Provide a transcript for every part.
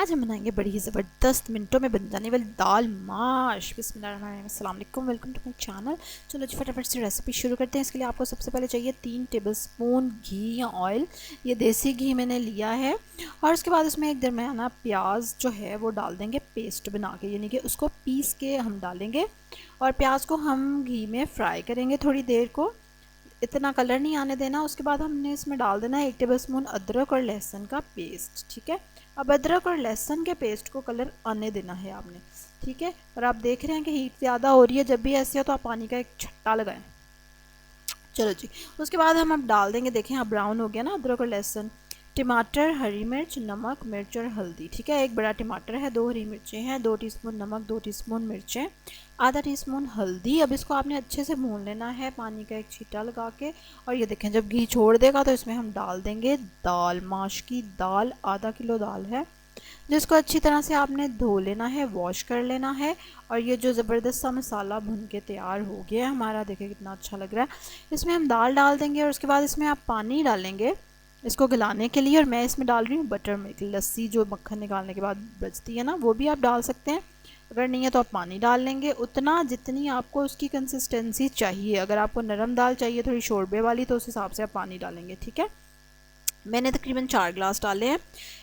आज हम बनाएंगे बड़ी ही ज़बरदस्त मिनटों में बन जाने वाली दाल माश। बिस्मिल्लाहिर्रहमानिर्रहीम, अस्सलाम वालेकुम, वेलकम टू माई चैनल। चलो जी फटाफट से रेसिपी शुरू करते हैं। इसके लिए आपको सबसे पहले चाहिए 3 टेबलस्पून घी या ऑयल। ये देसी घी मैंने लिया है। और उसके बाद उसमें एक दरमियाना प्याज जो है वो डाल देंगे पेस्ट बना के, यानी कि उसको पीस के हम डालेंगे। और प्याज को हम घी में फ्राई करेंगे थोड़ी देर को, इतना कलर नहीं आने देना। उसके बाद हमने इसमें डाल देना है 1 टेबलस्पून अदरक और लहसुन का पेस्ट। ठीक है, अब अदरक और लहसुन के पेस्ट को कलर आने देना है आपने। ठीक है, और आप देख रहे हैं कि हीट ज़्यादा हो रही है, जब भी ऐसे हो तो आप पानी का एक छट्टा लगाएं। चलो जी, उसके बाद हम अब डाल देंगे, देखें अब ब्राउन हो गया ना अदरक और लहसुन। टमाटर, हरी मिर्च, नमक, मिर्च और हल्दी। ठीक है, एक बड़ा टमाटर है, 2 हरी मिर्चें हैं, 2 टीस्पून नमक, 2 टीस्पून मिर्चें, आधा टीस्पून हल्दी। अब इसको आपने अच्छे से भून लेना है पानी का एक छींटा लगा के। और ये देखें जब घी छोड़ देगा तो इसमें हम डाल देंगे दाल माश की दाल। आधा किलो दाल है, जिसको अच्छी तरह से आपने धो लेना है, वॉश कर लेना है। और ये जो ज़बरदस्त सा मसाला भुन के तैयार हो गया है हमारा, देखिए कितना अच्छा लग रहा है। इसमें हम दाल डाल देंगे और उसके बाद इसमें आप पानी डालेंगे इसको गलाने के लिए। और मैं इसमें डाल रही हूँ बटर मिल्क, लस्सी जो मक्खन निकालने के बाद बचती है ना, वो भी आप डाल सकते हैं। अगर नहीं है तो आप पानी डाल लेंगे उतना जितनी आपको उसकी कंसिस्टेंसी चाहिए। अगर आपको नरम दाल चाहिए थोड़ी शोरबे वाली, तो उस हिसाब से आप पानी डालेंगे। ठीक है, मैंने तकरीबन 4 ग्लास डाले हैं।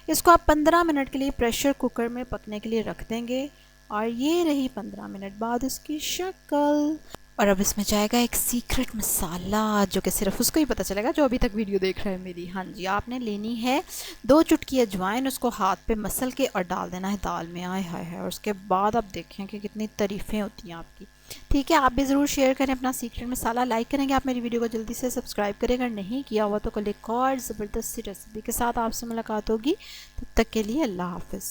इसको आप 15 मिनट के लिए प्रेशर कुकर में पकने के लिए रख देंगे। और ये रही 15 मिनट बाद इसकी शक्ल। और अब इसमें जाएगा एक सीक्रेट मसाला, जो कि सिर्फ उसको ही पता चलेगा जो अभी तक वीडियो देख रहा है मेरी। हाँ जी, आपने लेनी है 2 चुटकी अजवाइन, उसको हाथ पे मसल के और डाल देना है दाल में। आए हाय है, और उसके बाद आप देखें कि कितनी तारीफ़ें होती हैं आपकी। ठीक है, आप भी ज़रूर शेयर करें अपना सीक्रेट मसाला। लाइक करेंगे आप मेरी वीडियो को, जल्दी से सब्सक्राइब करें अगर नहीं किया हुआ तो। कल एक और ज़बरदस्त सी रेसिपी के साथ आपसे मुलाकात होगी, तब तक के लिए अल्लाह हाफ़िज़।